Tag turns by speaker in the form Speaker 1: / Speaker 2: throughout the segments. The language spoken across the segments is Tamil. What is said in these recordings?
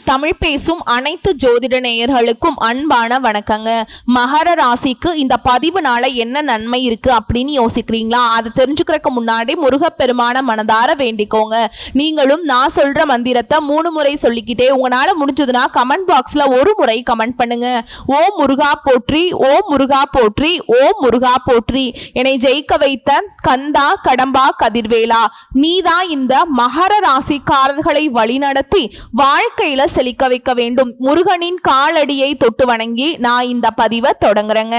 Speaker 1: தமிழ் பேசும் அனைத்து ஜோதிட நேயர்களுக்கும் அன்பான வணக்கங்க. மகர ராசிக்கு இந்த பதிவுனால என்ன நன்மை இருக்கு அப்படின்னு யோசிக்கிறீங்களா? அதை தெரிஞ்சுக்கிறதுக்கு முன்னாடி முருகப்பெருமான மனதார வேண்டிக்கோங்க. நீங்களும் நான் சொல்ற மந்திரத்தை 3 முறை சொல்லிக்கிட்டே உங்களால முடிஞ்சதுன்னா கமெண்ட் பாக்ஸ்ல ஒரு முறை கமெண்ட் பண்ணுங்க. ஓம் முருகா போற்றி, ஓம் முருகா போற்றி, ஓம் முருகா போற்றி. என்னை ஜெயிக்க வைத்த கந்தா கடம்பா கதிர்வேலா, நீதான் இந்த மகர ராசிக்காரர்களை வழிநடத்தி வாழ்க்கையில செழிக்க வைக்க வேண்டும். முருகனின் காலடியை தொட்டு வணங்கி நான் இந்த பதிவை தொடங்குறேங்க.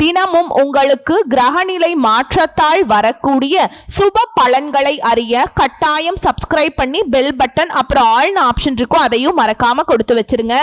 Speaker 1: தினமும் உங்களுக்கு கிரகநிலை மாற்றத்தால் வரக்கூடிய சுப பலன்களை அறிய கட்டாயம் சப்ஸ்கிரைப் பண்ணி பெல் பட்டன் அப்புறம் ஆல்னு ஆப்ஷன் இருக்கும், அதையும் மறக்காம கொடுத்து வச்சிருங்க.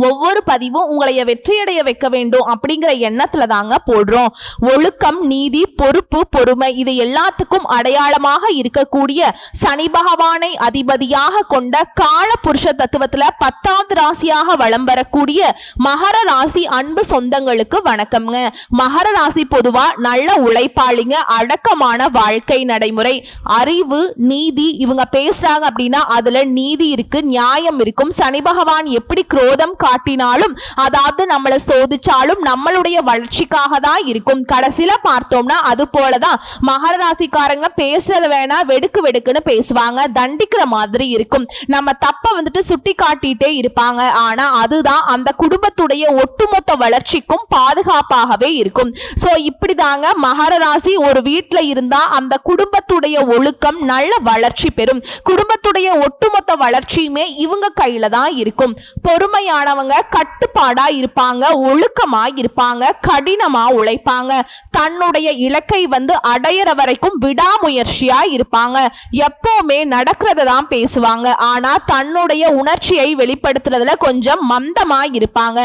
Speaker 1: ஒவ்வொரு பதிவும் உங்களைய வெற்றியடைய வைக்க வேண்டும் அப்படிங்கிற எண்ணத்துல தாங்க போடுறோம். ஒழுக்கம், நீதி, பொறுப்பு, பொறுமை இது எல்லாத்துக்கும் அடையாளமாக இருக்கக்கூடிய சனி பகவானை அதிபதியாக கொண்ட கால புருஷ தத்துவத்துல 10வது ராசியாக வலம் வரக்கூடிய மகர ராசி அன்பு சொந்தங்களுக்கு வணக்கம்ங்க. மகர ராசி பொதுவா நல்ல உழைப்பாளிங்க, அடக்கமான வாழ்க்கை நடைமுறை, அறிவு, நீதி இவங்க பேசுறாங்க அப்படின்னா அதுல நீதி இருக்கு, நியாயம் இருக்கும். சனி பகவான் எப்படி குரோதம் காட்டினாலும் அதாவது நம்மளை சோதிச்சாலும் நம்மளுடைய வளர்ச்சிக்காக தான் இருக்கும். கடைசியில பார்த்தோம்னா அது போலதான் மகர ராசிக்காரங்க பேசுறது வேணா வெடுக்கு வெடுக்குன்னு பேசுவாங்க, தண்டிக்கிற மாதிரி இருக்கும். நம்ம தப்ப வந்துட்டு சுட்டி காட்டிட்டே இருப்பாங்க. ஆனா அதுதான் அந்த குடும்பத்துடைய ஒட்டுமொத்த வளர்ச்சிக்கும் பாதுகாப்பாகவே இருக்கும். சோ இப்படிதாங்க மகர ராசி ஒரு வீட்டுல இருந்தா அந்த குடும்பத்துடைய ஒழுக்கம் நல்ல வளர்ச்சி பெறும். குடும்பத்துடைய ஒட்டுமொத்த வளர்ச்சியுமே இவங்க கையில தான் இருக்கும். பொறுமையான கட்டுப்பாடா இருப்பாங்க, ஒழுக்கமா இருப்பாங்க, கடினமா உழைப்பாங்க, தன்னுடைய இலக்கை அடையிற வரைக்கும் விடாமுயற்சியா இருப்பாங்க. எப்பவுமே நடக்கிறத தான் பேசுவாங்க. ஆனா தன்னுடைய உணர்ச்சியை வெளிப்படுத்துறதுல கொஞ்சம் மந்தமா இருப்பாங்க.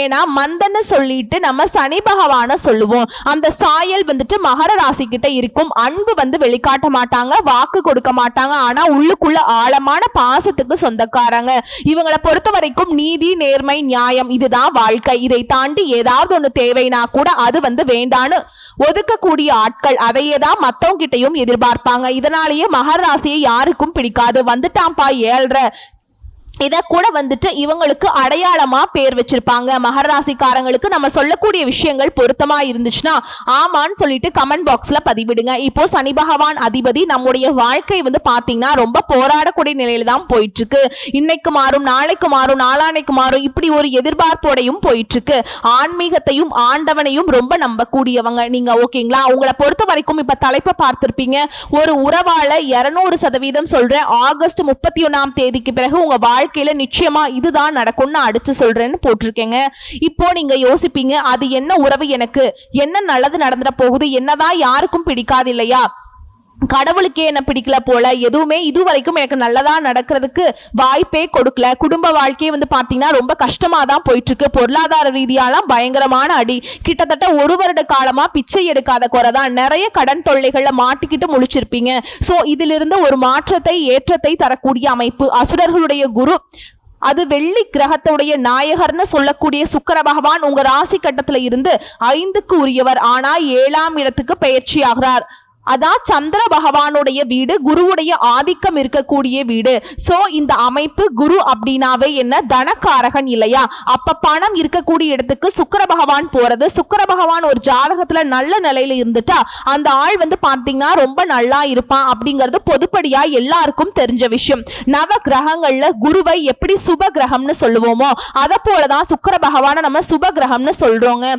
Speaker 1: ஏன்னா மந்தன்னு சொல்லிட்டு நம்ம சனி பகவான சொல்லுவோம். அந்த சாயல் மகர ராசி கிட்ட இருக்கும். அன்பு வெளிக்காட்ட மாட்டாங்க, வாக்கு கொடுக்க மாட்டாங்க. ஆனா உள்ளுக்குள்ள ஆழமான பாசத்துக்கு சொந்தக்காரங்க. இவங்களை பொறுத்த வரைக்கும் நீதி, நேர்மை, நியாயம் இதுதான் வாழ்க்கை. இதை தாண்டி ஏதாவது ஒண்ணு தேவைனா கூட அது வேண்டான்னு ஒதுக்கக்கூடிய ஆட்கள். அதையே தான் மத்தவங்க கிட்டையும் எதிர்பார்ப்பாங்க. இதனாலேயே மகர ராசியை யாருக்கும் பிடிக்காது. வந்துட்டாம்பா ஏழ்ற இத கூட இவங்களுக்கு அடையாளமா பேர் வச்சிருப்பாங்க. மகர ராசிக்காரங்களுக்கு நம்ம சொல்லக்கூடிய விஷயங்கள் பொருத்தமா இருந்துச்சுன்னா ஆமான்னு சொல்லிட்டு கமெண்ட் பாக்ஸ்ல பதிவிடுங்க. இப்போ சனி பகவான் அதிபதி நம்முடைய வாழ்க்கை பாத்தீங்கன்னா ரொம்ப போராடக்கூடிய நிலையில தான் போயிட்டு இருக்கு. இன்னைக்கு மாறும், நாளைக்கு மாறும், நாளானைக்கு மாறும், இப்படி ஒரு எதிர்பார்ப்போடையும் போயிட்டு இருக்கு. ஆன்மீகத்தையும் ஆண்டவனையும் ரொம்ப நம்பக்கூடியவங்க நீங்க, ஓகேங்களா? உங்களை பொறுத்த வரைக்கும் இப்ப தலைப்பை பார்த்திருப்பீங்க. ஒரு உறவால 200% சொல்றேன், ஆகஸ்ட் 31ஆம் தேதிக்கு பிறகு உங்க வாழ்க்கையில நிச்சயமா இதுதான் நடக்கும்னு அடிச்சு சொல்றேன்னு போட்டிருக்கேங்க. இப்போ நீங்க யோசிப்பீங்க, அது என்ன உறவு, எனக்கு என்ன நல்லது நடந்துட போகுது, என்னதான் யாருக்கும் பிடிக்காது இல்லையா, கடவுளுக்கே என்ன பிடிக்கல போல, எதுவுமே இது வரைக்கும் எனக்கு நல்லதா நடக்கிறதுக்கு வாய்ப்பே கொடுக்கல, குடும்ப வாழ்க்கையை பாத்தீங்கன்னா ரொம்ப கஷ்டமா தான் போயிட்டு இருக்கு, பொருளாதார ரீதியாலாம் பயங்கரமான அடி, கிட்டத்தட்ட 1 வருட காலமா பிச்சை எடுக்காத குறைதான், நிறைய கடன் தொல்லைகள்ல மாட்டிக்கிட்டு முழிச்சிருப்பீங்க. சோ இதிலிருந்து ஒரு மாற்றத்தை, ஏற்றத்தை தரக்கூடிய அமைப்பு அசுரர்களுடைய குரு, அது வெள்ளி கிரகத்துடைய நாயகர்னு சொல்லக்கூடிய சுக்கிர பகவான் உங்க ராசி கட்டத்துல இருந்து 5க்கு உரியவர். ஆனா 7ஆம் இடத்துக்கு பயிற்சி ஆகிறார். அதான் சந்திர பகவானுடைய வீடு, குருவுடைய ஆதிக்கம் இருக்கக்கூடிய வீடு. சோ இந்த அமைப்பு குரு அப்படின்னாவே என்ன, தனக்காரகன் இல்லையா? அப்ப பணம் இருக்கக்கூடிய இடத்துக்கு சுக்கிர பகவான் போறது. சுக்கிர பகவான் ஒரு ஜாதகத்துல நல்ல நிலையில இருந்துட்டா அந்த ஆள் பாத்தீங்கன்னா ரொம்ப நல்லா இருப்பான் அப்படிங்கிறது பொதுப்படியா எல்லாருக்கும் தெரிஞ்ச விஷயம். நவ கிரகங்கள்ல குருவை எப்படி சுப கிரகம்னு சொல்லுவோமோ அத போலதான் சுக்கிர பகவான நம்ம சுப கிரகம்னு சொல்றோங்க.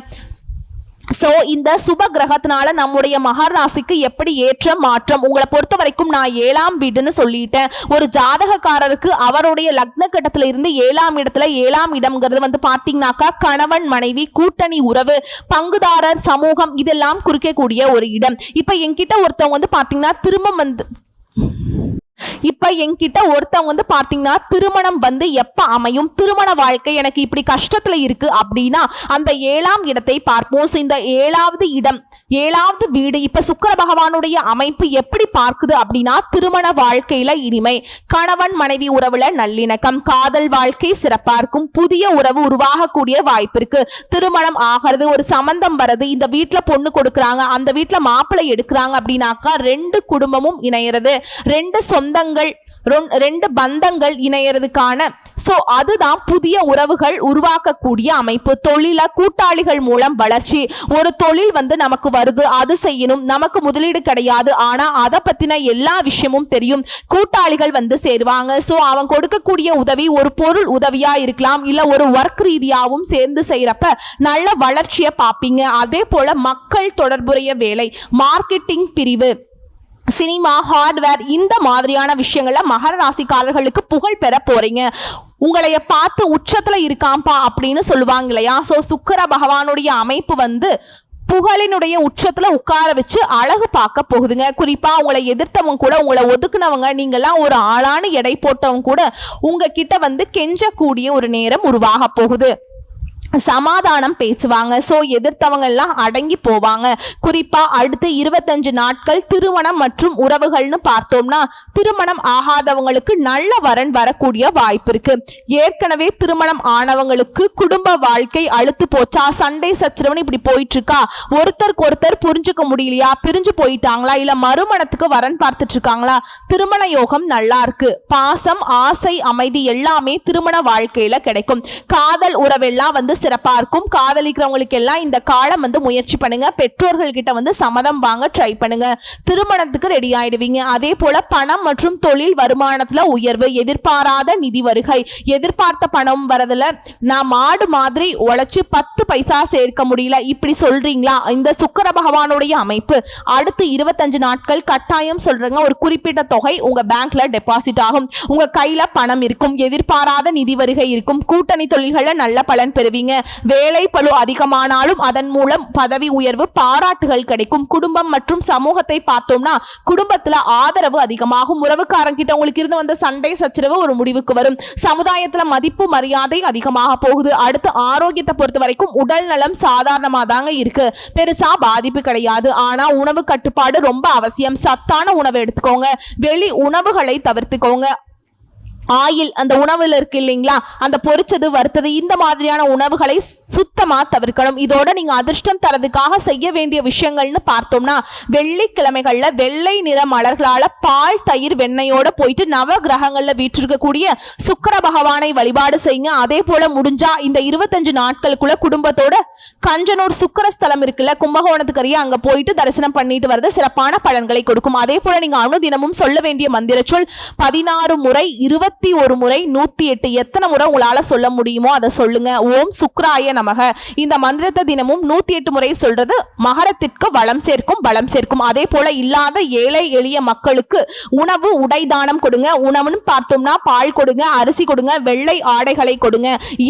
Speaker 1: சோ இந்த சுப கிரகத்தினால நம்முடைய மகர ராசிக்கு எப்படி ஏற்ற மாற்றம், உங்களை பொறுத்த வரைக்கும் நான் 7ஆம் வீடுன்னு சொல்லிட்டேன். ஒரு ஜாதகக்காரருக்கு அவருடைய லக்ன கட்டத்துல இருந்து 7ஆம் இடத்துல, 7ஆம் இடம்ங்கிறது பாத்தீங்கன்னாக்கா கணவன் மனைவி, கூட்டணி உறவு, பங்குதாரர், சமூகம் இதெல்லாம் குறிக்கக்கூடிய ஒரு இடம். இப்ப என்கிட்ட ஒருத்தவங்க பாத்தீங்கன்னா பாத்தீங்கன்னா திருமணம் எப்ப அமையும், திருமண வாழ்க்கை எனக்கு இப்படி கஷ்டத்துல இருக்கு அப்படின்னா அந்த 7ஆம் இடத்தை பார்ப்போம். இந்த 7வது இடம், 7வது வீடு இப்ப சுக்கிர பகவானுடைய அமைப்பு எப்படி பார்க்குது அப்படின்னா திருமண வாழ்க்கையில இனிமை, கணவன் மனைவி உறவுல நல்லிணக்கம், காதல் வாழ்க்கை சிறப்பா இருக்கும், புதிய உறவு உருவாகக்கூடிய வாய்ப்பு இருக்கு, திருமணம் ஆகிறது, ஒரு சம்பந்தம் வருது, இந்த வீட்டுல பொண்ணு கொடுக்குறாங்க, அந்த வீட்டுல மாப்பிள்ளை எடுக்கிறாங்க அப்படின்னாக்கா 2 குடும்பமும் இணையிறது, 2 சொந்த சொந்தங்கள், ரெண்டு பந்தங்கள் இணையறதுக்கான அதுதான் புதிய உறவுகள் உருவாக்கக்கூடிய அமைப்பு. தொழில கூட்டாளிகள் மூலம் வளர்ச்சி. ஒரு தொழில் நமக்கு வருது, அது செய்யணும், நமக்கு முதலீடு கிடையாது, ஆனா அதை பத்தின எல்லா விஷயமும் தெரியும். கூட்டாளிகள் சேருவாங்க. அவன் கொடுக்கக்கூடிய உதவி ஒரு பொருள் உதவியா இருக்கலாம், இல்ல ஒரு ஒர்க் ரீதியாகவும் சேர்ந்து செய்யறப்ப நல்ல வளர்ச்சியை பார்ப்பீங்க. அதே போல மக்கள் தொடர்புடைய வேலை, மார்க்கெட்டிங் பிரிவு, சினிமா, ஹார்ட்வேர், இந்த மாதிரியான விஷயங்கள்ல மகர ராசிக்காரர்களுக்கு புகழ் பெற போறீங்க. உங்களைய பார்த்து உச்சத்துல இருக்காம்பா அப்படின்னு சொல்லுவாங்க இல்லையா? சுக்கிர பகவானுடைய அமைப்பு புகழினுடைய உச்சத்துல உட்கார வச்சு அழகு பார்க்க போகுதுங்க. குறிப்பா உங்களை எதிர்த்தவங்க கூட, உங்களை ஒதுக்குனவங்க, நீங்கெல்லாம் ஒரு ஆளான எடை போட்டவங்க கூட உங்ககிட்ட கெஞ்சக்கூடிய ஒரு நேரம் உருவாக போகுது. சமாதானம் பேசுவாங்க. எதிர்த்தவங்க எல்லாம் அடங்கி போவாங்க. குறிப்பா அடுத்து 25 நாட்கள் திருமணம் மற்றும் உறவுகள்னு பார்த்தோம்னா, திருமணம் ஆகாதவங்களுக்கு நல்ல வரன் வரக்கூடிய வாய்ப்பு இருக்கு. ஏற்கனவே திருமணம் ஆனவங்களுக்கு குடும்ப வாழ்க்கை அழுத்து போச்சா, சண்டை சச்சரவுன்னு இப்படி போயிட்டு இருக்கா, ஒருத்தருக்கு ஒருத்தர் புரிஞ்சுக்க முடியலையா, பிரிஞ்சு போயிட்டாங்களா, இல்ல மறுமணத்துக்கு வரன் பார்த்துட்டு இருக்காங்களா, திருமண யோகம் நல்லா இருக்கு. பாசம், ஆசை, அமைதி எல்லாமே திருமண வாழ்க்கையில கிடைக்கும். காதல் உறவெல்லாம் சிறப்பா இருக்கும். காதலிக்கிறவங்களுக்கு எல்லாம் இந்த காலம் முயற்சி பண்ணுங்க. பெற்றோர்கள் கிட்ட சம்மதம் வாங்க ட்ரை பண்ணுங்க. திருமணத்துக்கு ரெடி ஆயிடுவீங்க. அதே போல பணம் மற்றும் தொழில் வருமானத்துல உயர்வு, எதிர்பாராத நிதி வருகை. எதிர்பார்த்த பணம் வரதுல நான் மாடு மாதிரி உழைச்சு 10 பைசா சேர்க்க முடியல, இப்படி சொல்றீங்களா? இந்த சுக்கிர பகவானுடைய அமைப்பு அடுத்து 25 நாட்கள் கட்டாயம் சொல்றேங்க, ஒரு குறிப்பிட்ட தொகை உங்க பேங்க்ல டெபாசிட் ஆகும். உங்க கையில பணம் இருக்கும். எதிர்பாராத நிதி வருகை இருக்கும். கூட்டணி தொழில்கள நல்ல பலன் பெறுவீங்க. வேலை பளு அதிகமானாலும் அதன் மூலம் பதவி உயர்வு, பாராட்டுகள் கிடைக்கும். குடும்பம் மற்றும் சமூகத்தை பார்த்தோம்னா, குடும்பத்துல ஆதரவு அதிகமாகும். உறவுக்காரங்கிட்ட உங்களுக்கு இருந்து வந்த சண்டை சச்சரவு ஒரு முடிவுக்கு வரும். சமுதாயத்துல மதிப்பு மரியாதை அதிகமாக போகுது. அடுத்து ஆரோக்கியத்தை பொறுத்த வரைக்கும் உடல் நலம் சாதாரணமா தாங்க இருக்கு, பெருசா பாதிப்பு கிடையாது. ஆனா உணவு கட்டுப்பாடு ரொம்ப அவசியம். சத்தான உணவு எடுத்துக்கோங்க. வெளி உணவுகளை தவிர்த்துக்கோங்க. ஆயில், அந்த உணவுல இருக்கு இல்லைங்களா, அந்த பொரிச்சது, வறுத்தது, இந்த மாதிரியான உணவுகளை சுத்தமா தவிர்க்கணும். இதோட நீங்க அதிர்ஷ்டம் தரதுக்காக செய்ய வேண்டிய விஷயங்கள்னு பார்த்தோம்னா, வெள்ளிக்கிழமைகள்ல வெள்ளை நிற மலர்களால பால், தயிர், வெண்ணெயோட போயிட்டு நவ கிரகங்கள்ல வீற்றிருக்கக்கூடிய சுக்கிர பகவானை வழிபாடு செய்யுங்க. அதே போல முடிஞ்சா இந்த 25 நாட்களுக்குள்ள குடும்பத்தோட கஞ்சனூர் சுக்கிர ஸ்தலம் இருக்குல்ல, கும்பகோணத்துக்கு அங்க போயிட்டு தரிசனம் பண்ணிட்டு வரது சிறப்பான பலன்களை கொடுக்கும். அதே போல நீங்க அனுதினமும் சொல்ல வேண்டிய மந்திர சொல் 16 முறை, 21 முறை, 108, எத்தனை முறை உங்களால சொல்ல முடியுமோ அதை சொல்லுங்க. ஓம் சுக்ராய நமக. இந்த மந்திரத்தை தினமும் 108 முறை சொல்றது மகரத்திற்கு வளம் சேர்க்கும், பலம் சேர்க்கும். அதே போல இல்லாத ஏழை எளிய மக்களுக்கு உணவு, உடை தானம் கொடுங்க. உணவுன்னு பார்த்தோம்னா பால் கொடுங்க, அரிசி கொடுங்க, வெள்ளை ஆடைகளை கொடுங்க.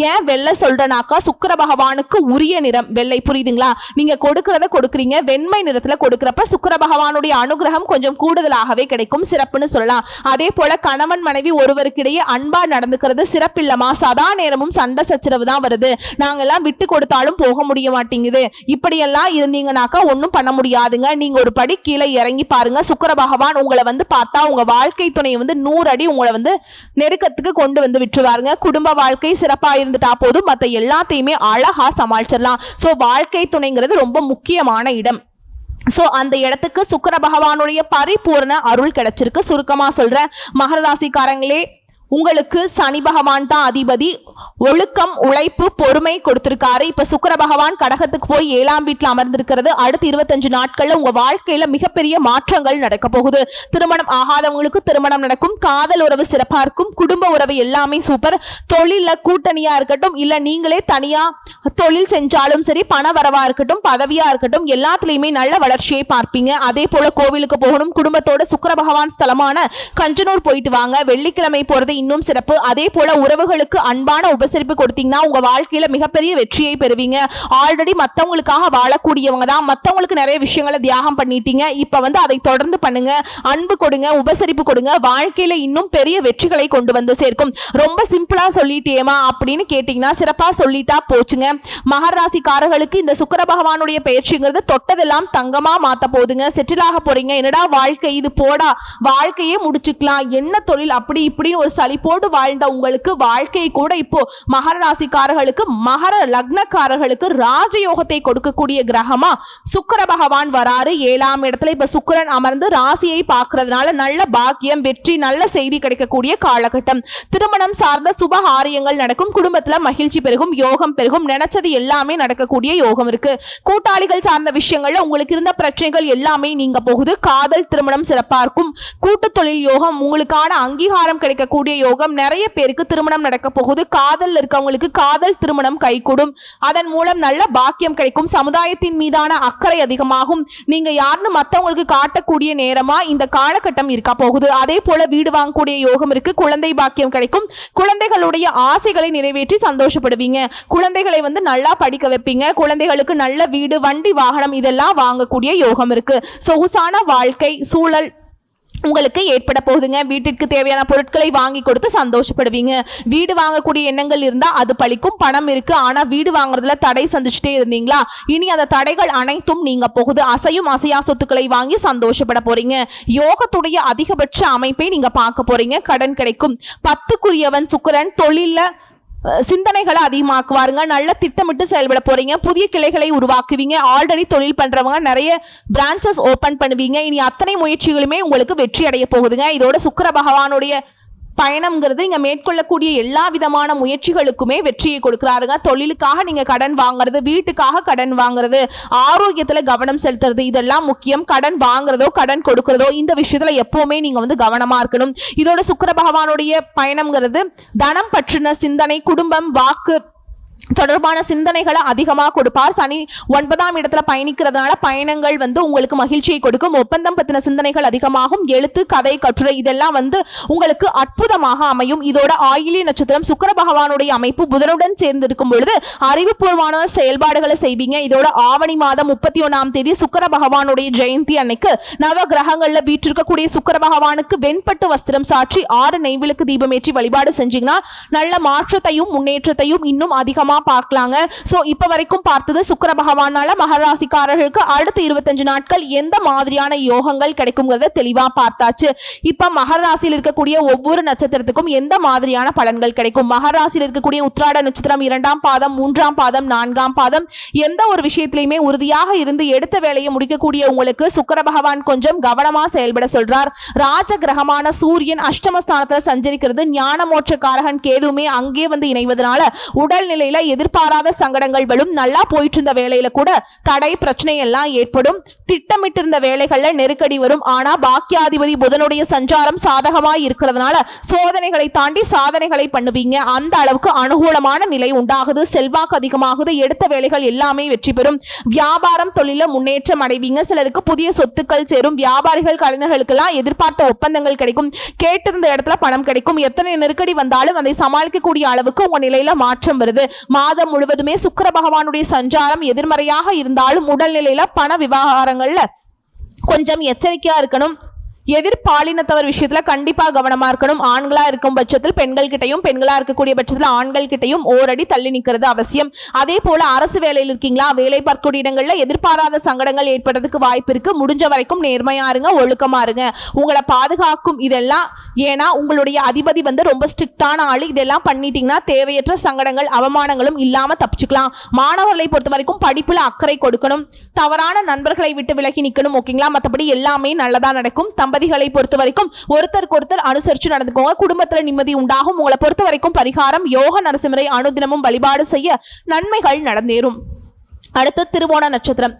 Speaker 1: ஏன் வெள்ளை சொல்றனாக்கா, சுக்கிர பகவானுக்கு உரிய நிறம் வெள்ளை, புரியுதுங்களா? நீங்க கொடுக்கறத கொடுக்குறீங்க, வெண்மை நிறத்துல கொடுக்கறப்ப சுக்கிர பகவானுடைய அனுகிரகம் கொஞ்சம் கூடுதலாகவே கிடைக்கும், சிறப்புன்னு சொல்லலாம். அதே போல கணவன் மனைவி ஒருவருக்கு இடையே அன்பா நடந்துக்கிறது சிறப்பில்லமா, சதா நேரமும் சண்டை சச்சரவு தான் வருது, நாங்கெல்லாம் விட்டு கொடுத்தாலும் போக முடிய மாட்டேங்குது, இப்படியெல்லாம் இருந்தீங்கன்னாக்கா ஒன்றும் பண்ண முடியாதுங்க. நீங்க ஒரு படி கீழே இறங்கி பாருங்க. சுக்கிர பகவான் உங்களை பார்த்தா உங்க வாழ்க்கை துணை 100 அடி உங்களை நெருக்கத்துக்கு கொண்டு விட்டுருவாருங்க. குடும்ப வாழ்க்கை சிறப்பா இருந்துட்டா போதும், மற்ற எல்லாத்தையுமே அழகா சமாளிச்சிடலாம். வாழ்க்கை துணைங்கிறது ரொம்ப முக்கியமான இடம். அந்த இடத்துக்கு சுக்கிர பகவானுடைய பரிபூர்ண அருள் கிடைச்சிருக்கு. சுருக்கமா சொல்றேன், மகர ராசிக்காரங்களே, உங்களுக்கு சனி பகவான் தான் அதிபதி. ஒழுக்கம், உழைப்பு, பொறுமை கொடுத்திருக்காரு. இப்ப சுக்கிர பகவான் கடகத்துக்கு போய் 7ஆம் வீட்டுல அமர்ந்திருக்கிறது. அடுத்து 25 நாட்கள்ல உங்க வாழ்க்கையில மிகப்பெரிய மாற்றங்கள் நடக்க போகுது. திருமணம் ஆகாதவங்களுக்கு திருமணம் நடக்கும். காதல் உறவு சிறப்பா இருக்கும். குடும்ப உறவு எல்லாமே சூப்பர். தொழில கூட்டணியா இருக்கட்டும், இல்ல நீங்களே தனியா தொழில் செஞ்சாலும் சரி, பண வரவா இருக்கட்டும், பதவியா இருக்கட்டும், எல்லாத்துலயுமே நல்ல வளர்ச்சியை பார்ப்பீங்க. அதே போல கோவிலுக்கு போகணும். குடும்பத்தோட சுக்கிர பகவான் ஸ்தலமான கஞ்சனூர் போயிட்டு வாங்க. வெள்ளிக்கிழமை போறது இன்னும் சிறப்பு. அதே போல உறவுகளுக்கு அன்பான உபசரிப்பு கொடுத்தீங்கன்னா உங்க வாழ்க்கையில மிகப்பெரிய வெற்றியை பெறுவீங்க. ஆல்ரெடி மத்தவங்களுக்காக வாழக்கூடியவங்க தான், மத்தவங்களுக்கு நிறைய விஷயங்களை தியாகம் பண்ணிட்டீங்க. இப்ப அதை தொடர்ந்து பண்ணுங்க. அன்பு கொடுங்க, உபசரிப்பு கொடுங்க. வாழ்க்கையில இன்னும் பெரிய வெற்றிகளை கொண்டு சேர்க்கும். ரொம்ப சிம்பிளா சொல்லிட்டேமா அப்படின்னு கேட்டீங்கன்னா, சிறப்பா சொல்லிட்டா போச்சுங்க. மகர ராசிக்காரர்களுக்கு இந்த சுக்கிர பகவானுடைய பயிற்சிங்கிறது தொட்டதெல்லாம் தங்கமா மாத்த போதுங்க. செட்டில் ஆக போறீங்க. என்னடா வாழ்க்கை இது, போடா வாழ்க்கையே முடிச்சுக்கலாம், என்ன தொழில், அப்படி இப்படின்னு ஒரு சலிப்போடு வாழ்ந்த உங்களுக்கு வாழ்க்கை கூட இப்போ மகர ராசிக்காரர்களுக்கு, மகர லக்னக்காரர்களுக்கு ராஜயோகத்தை கொடுக்கக்கூடிய கிரகமா சுக்கிர பகவான் வராரு. 7ஆம் இடத்துல இப்ப சுக்கிரன் அமர்ந்து ராசியை பார்க்கறதுனால நல்ல பாக்கியம், வெற்றி, நல்ல செய்தி கிடைக்கக்கூடிய காலகட்டம். திருமணம் சார்ந்த சுபகாரியங்கள் நடக்கும், குடும்பத்துல மகிழ்ச்சி பெருகும், யோகம் பெருகும், நினைச்சது எல்லாமே நடக்கக்கூடிய யோகம் இருக்கு. கூட்டாளிகள் சார்ந்த விஷயங்கள்ல உங்களுக்கு இருந்த பிரச்சனைகள் எல்லாமே நீங்க போகுது. காதல் திருமணம் சிறப்பா இருக்கும். கூட்டு தொழில் யோகம், உங்களுக்கான அங்கீகாரம் கிடைக்கக்கூடிய யோகம். நிறைய பேருக்கு திருமணம் நடக்க போகுது. காதல் இருக்கவங்களுக்கு காதல் திருமணம் கைகூடும். அதன் மூலம் நல்ல பாக்கியம் கிடைக்கும். சமுதாயத்தின் மீதான அக்கறை அதிகமாகும். நீங்க யாருன்னு மத்தவங்களுக்கு காட்டக்கூடிய நேரமா இந்த காலகட்டம் இருக்க போகுது. அதே போல வீடு வாங்கக்கூடிய யோகம் இருக்கு. குழந்தை பாக்கியம் கிடைக்கும். குழந்தைகளுடைய ஆசைகளை நிறைவேற்றி சந்தோஷப்படுவீங்க. குழந்தைகளை நல்லா படிக்க வைப்பீங்க. குழந்தைகளுக்கு நல்ல வீடு, வண்டி, வாகனம் இதெல்லாம் வாங்கக்கூடிய யோகம் இருக்கு. சொகுசான வாழ்க்கை சூழல் உங்களுக்கு ஏற்பட போகுதுங்க. வீட்டிற்கு தேவையான பொருட்களை வாங்கி கொடுத்து சந்தோஷப்படுவீங்க. வீடு வாங்கக்கூடிய எண்ணங்கள் இருந்தா அது பலிக்கும். பணம் இருக்கு, ஆனா வீடு வாங்குறதுல தடை சந்திச்சுட்டே இருந்தீங்களா, இனி அந்த தடைகள் அனைத்தும் நீங்க போகுது. அசையும் அசையா சொத்துக்களை வாங்கி சந்தோஷப்பட போறீங்க. யோகத்துடைய அதிகபட்ச அமைப்பை நீங்க பார்க்க போறீங்க. கடன் கிடைக்கும். 10க்குரியவன் சுக்கிரன் தொழில சிந்தனைகளை அதிகமாக்குவாருங்க. நல்ல திட்டமிட்டு செயல்பட போறீங்க. புதிய கிளைகளை உருவாக்குவீங்க. ஆல்ரெடி தொழில் பண்றவங்க நிறைய பிரான்ச்சஸ் ஓபன் பண்ணுவீங்க. இனி அத்தனை முயற்சிகளுமே உங்களுக்கு வெற்றி அடைய போகுதுங்க. இதோட சுக்கிர பகவானுடைய பயணம்ங்கிறது இங்க மேற்கொள்ளக்கூடிய எல்லா விதமான முயற்சிகளுக்குமே வெற்றியை கொடுக்கிறாருங்க. தொழிலுக்காக நீங்க கடன் வாங்குறது, வீட்டுக்காக கடன் வாங்குறது, ஆரோக்கியத்துல கவனம் செலுத்துறது இதெல்லாம் முக்கியம். கடன் வாங்குறதோ கடன் கொடுக்கறதோ இந்த விஷயத்துல எப்பவுமே நீங்க கவனமா இருக்கணும். இதோட சுக்கிர பகவானுடைய பயணம்ங்கிறது தனம் பற்றின சிந்தனை, குடும்பம், வாக்கு தொடர்பான சிந்தனைகளை அதிகமாக கொடுப்பார். சனி 9ஆம் இடத்துல பயணிக்கிறதுனால பயணங்கள் உங்களுக்கு மகிழ்ச்சியை கொடுக்கும். ஒப்பந்தம் பத்தின சிந்தனைகள் அதிகமாகும். எழுத்து, கதை, கட்டுரை இதெல்லாம் உங்களுக்கு அற்புதமாக அமையும். இதோட ஆயிலி நட்சத்திரம் சுக்கிர பகவானுடைய அமைப்பு புதனுடன் சேர்ந்து இருக்கும் பொழுது அறிவுபூர்வமான செயல்பாடுகளை செய்வீங்க. இதோட ஆவணி மாதம் 31ஆம் தேதி சுக்கிர பகவானுடைய ஜெயந்தி அன்னைக்கு நவ கிரகங்கள்ல வீற்றிருக்கக்கூடிய சுக்கிர பகவானுக்கு வெண்பட்டு வஸ்திரம் சாற்றி 6 நெய்விளக்கு தீபமேற்றி வழிபாடு செஞ்சீங்கன்னா நல்ல மாற்றத்தையும் முன்னேற்றத்தையும் இன்னும் அதிகமாக பார்க்கலாங்க. சோ இப்ப வரைக்கும் பார்த்தது சுக்கிர பகவானால மகர ராசிக்காரர்களுக்கு அடுத்த 25 நாட்கள் எந்த மாதிரியான யோகங்கள் கிடைக்கும்ங்கறத தெளிவா பார்த்தாச்சு. இப்ப மகர ராசியில் இருக்கக்கூடிய ஒவ்வொரு நட்சத்திரத்துக்கும் எந்த மாதிரியான பலன்கள் கிடைக்கும், மகர ராசியில் இருக்கக்கூடிய உத்திராட நட்சத்திரம் 2ஆம் பாதம், 3ஆம் பாதம், 4ஆம் பாதம் எந்த ஒரு விஷயத்திலையுமே உறுதியாக இருந்து எடுத்த வேலையை முடிக்கக்கூடிய உங்களுக்கு சுக்கிர பகவான் கொஞ்சம் கவனமா செயல்பட சொல்றார். ராஜ கிரகமான சூரியன் அஷ்டமஸ்தானத்துல சஞ்சரிக்கிறது. ஞான மோட்சக்காரகன் கேதுவுமே அங்கே இணைவதனால உடல்நிலையில எதிர்பாராத சங்கடங்கள் வரும். நல்லா போயிட்டு இருந்த வேலையில கூட தடை பிரச்சனை எல்லாம் ஏற்படும். திட்டமிட்டு இருந்த வேலைகள்ல நெருக்கடி வரும். ஆனா பாக்கியாதிபதி புதனுடைய சஞ்சாரம் சாதகமாய் இருக்கிறதுனால சோதனைகளை தாண்டி சாதனைகளை பண்ணுவீங்க. அந்த அளவுக்கு அனுகூலமான நிலை உண்டாகுது. செல்வாக்கு அதிகமாகுது. எடுத்த வேலைகள் எல்லாமே வெற்றி பெறும். வியாபாரம் தொழில முன்னேற்றம் அடைவீங்க. சிலருக்கு புதிய சொத்துக்கள் சேரும். வியாபாரிகள் கலைஞர்களுக்கெல்லாம் எதிர்பார்த்த ஒப்பந்தங்கள் கிடைக்கும். கேட்டிருந்த இடத்துல பணம் கிடைக்கும். எத்தனை நெருக்கடி வந்தாலும் அதை சமாளிக்கக்கூடிய அளவுக்கு உங்க நிலையில மாற்றம் வருது. மாதம் முழுவதுமே சுக்கிர பகவானுடைய சஞ்சாரம் எதிர்மறையாக இருந்தாலும் உடல்நிலையில பண விவகாரங்கள்ல கொஞ்சம் எச்சரிக்கையா இருக்கணும். எதிர்பாலினத்தவர் விஷயத்துல கண்டிப்பா கவனமா இருக்கணும். ஆண்களா இருக்கும் பட்சத்தில் பெண்கள் கிட்டையும், பெண்களா இருக்கக்கூடிய பட்சத்தில் ஆண்கள் கிட்டையும் ஓரடி தள்ளி நிற்கிறது அவசியம். அதே போல அரசு வேலையில் இருக்கீங்களா, வேலை பார்க்கக்கூடிய இடங்கள்ல எதிர்பாராத சங்கடங்கள் ஏற்படுறதுக்கு வாய்ப்பு இருக்கு. முடிஞ்ச வரைக்கும் நேர்மையா இருங்க, ஒழுக்கமா இருங்க. உங்களை பாதுகாக்கும் இதெல்லாம். ஏன்னா உங்களுடைய அதிபதி ரொம்ப ஸ்ட்ரிக்டான ஆளு. இதெல்லாம் பண்ணிட்டீங்கன்னா தேவையற்ற சங்கடங்கள் அவமானங்களும் இல்லாம தப்பிச்சுக்கலாம். மாணவர்களை பொறுத்த வரைக்கும் படிப்புல அக்கறை கொடுக்கணும். தவறான நண்பர்களை விட்டு விலகி நிக்கணும். ஓகேங்களா? மற்றபடி எல்லாமே நல்லதா நடக்கும். தம்பதிகளை பொறுத்த வரைக்கும் ஒருத்தருக்கு ஒருத்தர் அனுசரிச்சு நடந்துக்கோங்க. குடும்பத்துல நிம்மதி உண்டாகும். உங்களை பொறுத்த வரைக்கும் பரிகாரம் யோக நரசிம்மரை அனுதினமும் வழிபாடு செய்ய நன்மைகள் நடந்தேறும். அடுத்து திருவோண நட்சத்திரம்.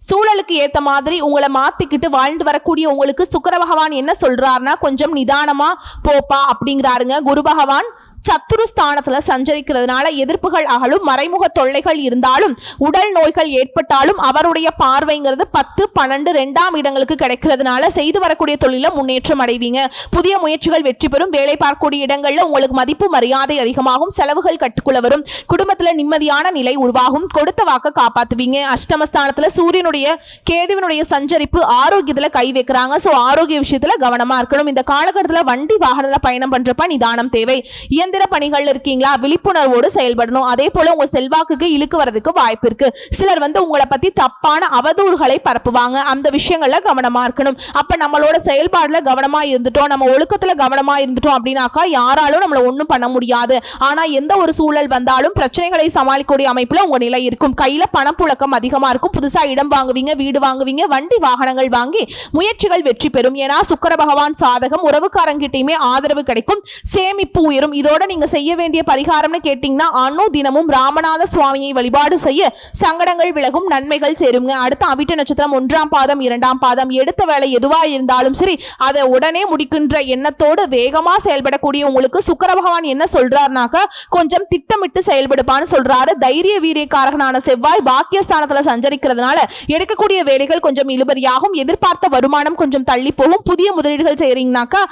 Speaker 1: சூழலுக்கு ஏத்த மாதிரி உங்களை மாத்திக்கிட்டு வாழ்ந்து வரக்கூடிய உங்களுக்கு சுக்கிர பகவான் என்ன சொல்றாருன்னா, கொஞ்சம் நிதானமா போப்பா அப்படிங்கிறாருங்க. குரு பகவான் சத்துருஸ்தானத்துல சஞ்சரிக்கிறதுனால எதிர்ப்புகள் அகலும். மறைமுக தொல்லைகள் இருந்தாலும் உடல் நோய்கள் ஏற்பட்டாலும் அவருடைய பார்வைங்கிறது 10, 12, 2ஆம் இடங்களுக்கு கிடைக்கிறதுனால செய்து வரக்கூடிய தொழில முன்னேற்றம் அடைவீங்க. புதிய முயற்சிகள் வெற்றி பெறும். வேலை பார்க்கக்கூடிய இடங்கள்ல உங்களுக்கு மதிப்பு மரியாதை அதிகமாகும். செலவுகள் கட்டுக்குள்ள வரும். குடும்பத்துல நிம்மதியான நிலை உருவாகும். கொடுத்த வாக்க காப்பாத்துவீங்க. அஷ்டமஸ்தானத்துல சூரியனுடைய கேதுவினுடைய சஞ்சரிப்பு ஆரோக்கியத்துல கை வைக்கிறாங்க. சோ ஆரோக்கிய விஷயத்துல கவனமா இருக்கணும். இந்த காலகட்டத்துல வண்டி வாகனத்துல பயணம் பண்றப்ப நிதானம் தேவை. இயந்திர சுதந்திர பணிகள் இருக்கீங்களா, விழிப்புணர்வோடு செயல்படணும். அதே போல உங்க செல்வாக்குக்கு இழுக்கு வரதுக்கு வாய்ப்பு இருக்கு. சிலர் உங்களை பத்தி தப்பான அவதூறுகளை பரப்புவாங்க. அந்த விஷயங்கள்ல கவனமா இருக்கணும். அப்ப நம்மளோட செயல்பாடுல கவனமா இருந்துட்டோம், நம்ம ஒழுக்கத்துல கவனமா இருந்துட்டோம் அப்படின்னாக்கா யாராலும் நம்மள ஒண்ணும் பண்ண முடியாது. ஆனா எந்த ஒரு சூழல் வந்தாலும் பிரச்சனைகளை சமாளிக்கக்கூடிய அமைப்புல உங்க நிலை இருக்கும். கையில பணப்புழக்கம் அதிகமா இருக்கும். புதுசா இடம் வாங்குவீங்க, வீடு வாங்குவீங்க, வண்டி வாகனங்கள் வாங்கி முயற்சிகள் வெற்றி பெறும். ஏன்னா சுக்கிர பகவான் சாதகம், உறவுக்காரங்கிட்டையுமே ஆதரவு கிடைக்கும், சேமிப்பு உயரும். இதோட நீங்க செய்ய வேண்டிய பரிகாரம்னு கேட்டீங்கன்னா தினமும் ராமநாத சுவாமியை வழிபாடு செய்ய சங்கடங்கள் விலகும், நன்மைகள் சேருங்க. அடுத்த அவிட்ட நட்சத்திரம் 1ஆம் பாதம் 2ஆம் பாதம். எடுத்த வேலை எதுவா இருந்தாலும் சரி அதை உடனே முடிக்கின்ற எண்ணத்தோடு வேகமா செயல்படக்கூடிய உங்களுக்கு சுக்கிர பகவான் என்ன சொல்றாருனாக்க கொஞ்சம் திட்டமிட்டு செயல்படுப்பான்னு சொல்றாரு. தைரிய வீரியக்காரகனான செவ்வாய் பாக்கியஸ்தானத்துல சஞ்சரிக்கிறதுனால எடுக்கக்கூடிய வேலைகள் கொஞ்சம் இழுபறியாகும். எதிர்பார்த்த வருமானம் கொஞ்சம் தள்ளி போகும். புதிய முதலீடுகள் செய்றீங்கனாக்கா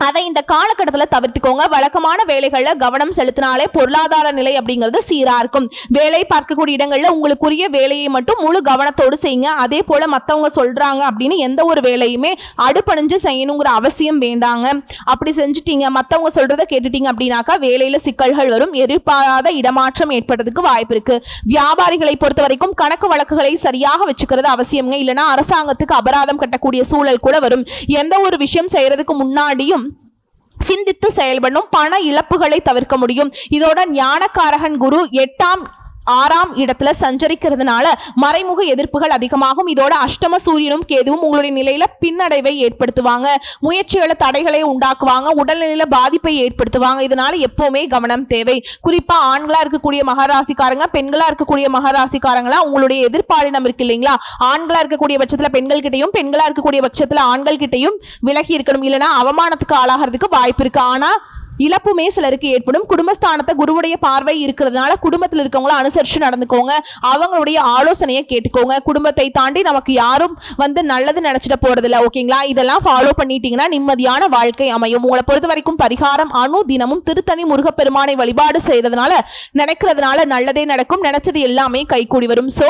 Speaker 1: அதை இந்த காலகட்டத்தில் தவிர்த்துக்கோங்க. வழக்கமான வேலைகள்ல கவனம் செலுத்தினாலே பொருளாதார நிலை அப்படிங்கிறது சீரா இருக்கும். வேலை பார்க்கக்கூடிய இடங்கள்ல உங்களுக்குரிய வேலையை மட்டும் முழு கவனத்தோடு செய்யுங்க. அதே போல மற்றவங்க சொல்றாங்க அப்படின்னு எந்த ஒரு வேலையுமே அடுப்பணிஞ்சு செய்யணுங்கிற அவசியம் வேண்டாங்க. அப்படி செஞ்சுட்டீங்க, மற்றவங்க சொல்றதை கேட்டுட்டீங்க அப்படின்னாக்கா வேலையில சிக்கல்கள் வரும், எதிர்பாராத இடமாற்றம் ஏற்படுறதுக்கு வாய்ப்பு இருக்கு. வியாபாரிகளை பொறுத்த வரைக்கும் கணக்கு வழக்குகளை சரியாக வச்சுக்கிறது அவசியம்ங்க. இல்லைன்னா அரசாங்கத்துக்கு அபராதம் கட்டக்கூடிய சூழல் கூட வரும். எந்த ஒரு விஷயம் செய்யறதுக்கு முன்னாடியும் சிந்தித்து செயல்படும், பண இழப்புகளை தவிர்க்க முடியும். இதோட ஞானக்காரகன் குரு 8ஆம் 6ஆம் இடத்துல சஞ்சரிக்கிறதுனால மறைமுக எதிர்ப்புகள் அதிகமாகும். இதோட அஷ்டம சூரியனும் கேதுவும் உங்களுடைய நிலையில பின்னடைவை ஏற்படுத்துவாங்க, முயற்சிகளை தடைகளை உண்டாக்குவாங்க, உடல்நிலையில பாதிப்பை ஏற்படுத்துவாங்க. இதனால எப்பவுமே கவனம் தேவை. குறிப்பா ஆண்களா இருக்கக்கூடிய மகராசிக்காரங்க, பெண்களா இருக்கக்கூடிய மகராசிக்காரங்களா உங்களுடைய எதிர்ப்பாளினம் இருக்கு இல்லைங்களா, ஆண்களா இருக்கக்கூடிய பட்சத்துல பெண்கள் கிட்டையும், பெண்களா இருக்கக்கூடிய பட்சத்துல ஆண்கள் கிட்டையும் விலகி இருக்கணும். இல்லைன்னா அவமானத்துக்கு ஆளாகிறதுக்கு வாய்ப்பு இருக்கு. ஆனா இழப்புமே சிலருக்கு ஏற்படும். குடும்பஸ்தானத்தை குருவுடைய பார்வை இருக்கிறதுனால குடும்பத்தில் இருக்கவங்கள அனுசரிச்சு நடந்துக்கோங்க, அவங்களுடைய ஆலோசனையை கேட்டுக்கோங்க. குடும்பத்தை தாண்டி நமக்கு யாரும் நல்லது நினைச்சிட போறது இல்லை, ஓகேங்களா? இதெல்லாம் ஃபாலோ பண்ணிட்டீங்கன்னா நிம்மதியான வாழ்க்கை அமையும். உங்களை பொறுத்த வரைக்கும் பரிகாரம் தினமும் திருத்தணி முருகப்பெருமானை வழிபாடு செய்யறதுனால நினைக்கிறதுனால நல்லதே நடக்கும், நினைச்சது எல்லாமே கைகூடி வரும். சோ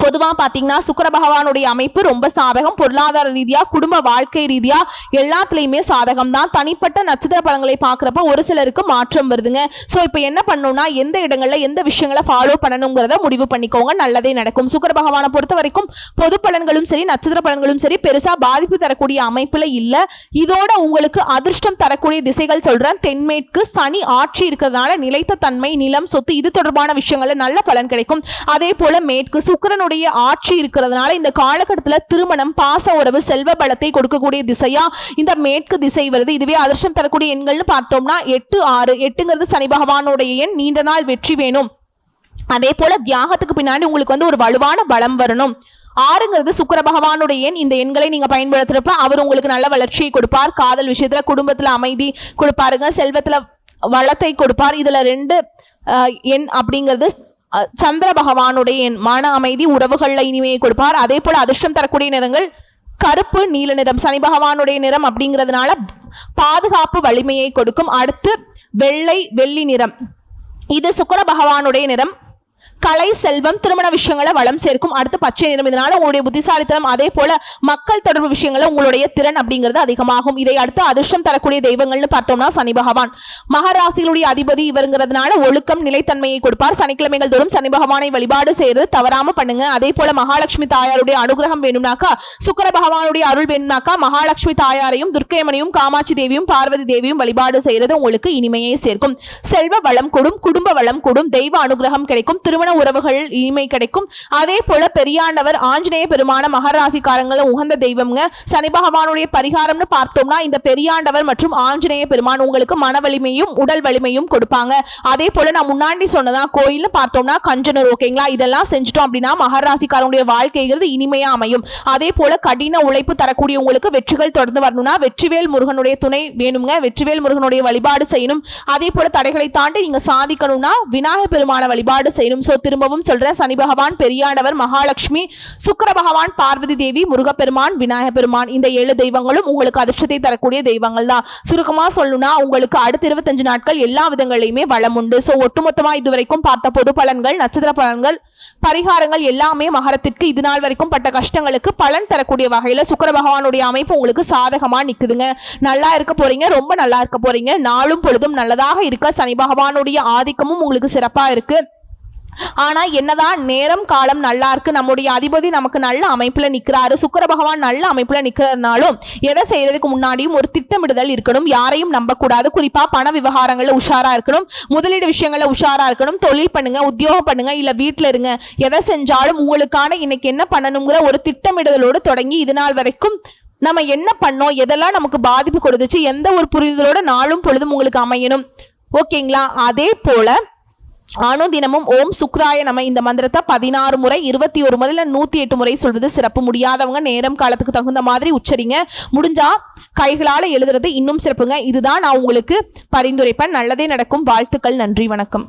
Speaker 1: பொதுவாக பார்த்தீங்கன்னா சுக்கிர பகவானுடைய அமைப்பு ரொம்ப சாதகம். பொருளாதார ரீதியாக, குடும்ப வாழ்க்கை ரீதியாக எல்லாத்துலேயுமே சாதகம் தான். தனிப்பட்ட நட்சத்திர பலன்களை பார்க்குறப்ப ஒரு சிலருக்கு மாற்றம் வருதுங்க. ஸோ இப்போ என்ன பண்ணணும்னா எந்த இடங்களில் எந்த விஷயங்களை ஃபாலோ பண்ணணுங்கிறத முடிவு பண்ணிக்கோங்க, நல்லதே நடக்கும். சுக்கிர பகவானை பொறுத்த வரைக்கும் பொது பலன்களும் சரி நட்சத்திர பலன்களும் சரி பெருசாக பாதிப்பு தரக்கூடிய அமைப்பில் இல்லை. இதோட உங்களுக்கு அதிர்ஷ்டம் தரக்கூடிய திசைகள் சொல்கிறேன். தென்மேற்கு சனி ஆட்சி இருக்கிறதுனால நிலைத்த தன்மை, நிலம், சொத்து இது தொடர்பான விஷயங்களில் நல்ல பலன் கிடைக்கும். அதே போல மேற்கு சுக்கிரன் ஆட்சி இருக்கிறதுனால இந்த காலகட்டத்தில் திருமணம், பாச உறவு, செல்வ பலத்தை கொடுக்கக்கூடிய திசையா இந்த மேற்கு திசை வருது. இதுவே அதிர்ஷ்டம் தரக்கூடிய எண்கள்னு பார்த்தோம்னா 8, 6. 8ங்கிறது சனி பகவானுடைய எண். நீண்ட நாள் வெற்றி வேணும். அதே போல தியாகத்துக்கு பின்னாடி உங்களுக்கு ஒரு வலுவான பலம் வரணும். 6ங்கிறது சுக்கிர பகவானுடைய எண். இந்த எண்களை நீங்க பயன்படுத்துறப்ப அவர் உங்களுக்கு நல்ல வளர்ச்சியை கொடுப்பார். காதல் விஷயத்துல, குடும்பத்துல அமைதி கொடுப்பாருங்க, செல்வத்துல வளத்தை கொடுப்பார். இதுல 2 எண் அப்படிங்கிறது சந்திர பகவானுடைய எண். மன அமைதி, உறவுகள்ல இனிமையை கொடுப்பார். அதே போல அதிர்ஷ்டம் தரக்கூடிய நிறங்கள் கருப்பு, நீல நிறம். சனி பகவானுடைய நிறம் அப்படிங்கிறதுனால பாதுகாப்பு, வலிமையை கொடுக்கும். அடுத்து வெள்ளை, வெள்ளி நிறம். இது சுக்கிர பகவானுடைய நிறம். கலை, செல்வம், திருமண விஷயங்களை வளம் சேர்க்கும். அடுத்து பச்சை நிறம். இதனால உங்களுடைய புத்திசாலித்தனம், அதே போல மக்கள் தொடர்பு விஷயங்களை உங்களுடைய திறன் அப்படிங்கிறது அதிகமாகும். இதை அடுத்து அதிர்ஷ்டம் தரக்கூடிய தெய்வங்கள்னு பார்த்தோம்னா சனி பகவான் மகராசிகளுடைய அதிபதி இவருங்கிறதுனால ஒழுக்கம், நிலைத்தன்மையை கொடுப்பார். சனிக்கிழமைகள் தோறும் சனி பகவானை வழிபாடு செய்யறது தவறாம பண்ணுங்க. அதே போல மகாலட்சுமி தாயாருடைய அனுகிரகம் வேணும்னாக்கா, சுக்கிர பகவானுடைய அருள் வேணும்னாக்கா மகாலட்சுமி தாயாரையும், துர்க்கையம்மனையும், காமாட்சி தேவியும், பார்வதி தேவியும் வழிபாடு செய்யறது உங்களுக்கு இனிமையை சேர்க்கும். செல்வ வளம் கூடும், குடும்ப வளம் கூடும், தெய்வ அனுகிரகம் கிடைக்கும், திருமண உறவுகள் இனிமை கிடைக்கும். அதே போல பெரியாண்டவர் ஆஞ்சநேய பெருமான மகராசிக்காரங்கள உகந்த தெய்வம்ங்க. சனி பகவானுடைய பரிகாரம்னு பார்த்தோம்னா இந்த பெரியாண்டவர் மற்றும் ஆஞ்சநேய பெருமான் உங்களுக்கு மன வலிமையும் உடல் வலிமையும் கொடுப்பாங்க. அதே போல நான் முன்னாடி சொன்னதா கோயில்னு பார்த்தோம்னா கஞ்சனூர், ஓகேங்களா? இதெல்லாம் செஞ்சுட்டோம் அப்படின்னா மகராசிக்காரனுடைய வாழ்க்கைங்கிறது இனிமையா அமையும். அதே போல கடின உழைப்பு தரக்கூடிய உங்களுக்கு வெற்றிகள் தொடர்ந்து வரணும்னா வெற்றிவேல் முருகனுடைய துணை வேணுங்க. வெற்றிவேல் முருகனுடைய வழிபாடு செய்யணும். அதே போல தடைகளை தாண்டி நீங்க சாதிக்கணும்னா விநாயகர் பெருமான வழிபாடு செய்யணும். சோ திரும்பவும் சொல்றேன், சனி பகவான் பெரியானவர், மகாலட்சுமி, சுக்கிர பகவான், பார்வதி தேவி, முருகப்பெருமான், விநாயகர் பெருமான், இந்த 7 தெய்வங்களும் உங்களுக்கு அதிர்ஷ்டத்தை தரக்கூடிய தெய்வங்கள் தான். சுருக்கமா சொல்லணும்னா உங்களுக்கு அடுத்த 25 நாட்கள் எல்லா விதங்களையுமே வளம் உண்டு. சோ ஒட்டுமொத்தமா இதுவரைக்கும் பார்த்த பொது பலன்கள், நட்சத்திர பலன்கள், பரிகாரங்கள் எல்லாமே மகரத்திற்கு இது நாள் வரைக்கும் பட்ட கஷ்டங்களுக்கு பலன் தரக்கூடிய வகையில சுக்கிர பகவானுடைய அமைப்பு உங்களுக்கு சாதகமா நிக்குதுங்க. நல்லா இருக்க போறீங்க, ரொம்ப நல்லா இருக்க போறீங்க. நாளும் பொழுதும் நல்லதாக இருக்க சனி பகவானுடைய ஆதிக்கமும் உங்களுக்கு சிறப்பா இருக்கு. ஆனா என்னதான் நேரம் காலம் நல்லா இருக்கு, நம்முடைய அதிபதி நமக்கு நல்ல அமைப்புல நிக்கிறாரு, சுக்கிர பகவான் நல்ல அமைப்புல நிக்கிறதுனாலும் எதை செய்யறதுக்கு முன்னாடியும் ஒரு திட்டமிடுதல் இருக்கணும். யாரையும் நம்ப கூடாது. குறிப்பா பண விவகாரங்கள்ல உஷாரா இருக்கணும், முதலீடு விஷயங்கள்ல உஷாரா இருக்கணும். தொழில் பண்ணுங்க, உத்தியோகம் பண்ணுங்க, இல்ல வீட்டுல இருங்க, எதை செஞ்சாலும் உங்களுக்கான இன்னைக்கு என்ன பண்ணணுங்கிற ஒரு திட்டமிடுதலோடு தொடங்கி இது நாள் வரைக்கும் நம்ம என்ன பண்ணோம், எதெல்லாம் நமக்கு பாதிப்பு கொடுத்துச்சு, எந்த ஒரு புரிதலோட நாளும் பொழுதும் உங்களுக்கு அமையணும். ஓகேங்களா? அதே போல தினமும் ஓம் சுக்ராய நம இந்த மந்திரத்தை 16 முறை, 21 முறை, 108 முறை சொல்வது சிறப்பு. முடியாதவங்க நேரம் காலத்துக்கு தகுந்த மாதிரி உச்சரிங்க. முடிஞ்சா கைகளால் எழுதுறது இன்னும் சிறப்புங்க. இதுதான் நான் உங்களுக்கு பரிந்துரைப்பேன். நல்லதே நடக்கும். வாழ்த்துக்கள். நன்றி. வணக்கம்.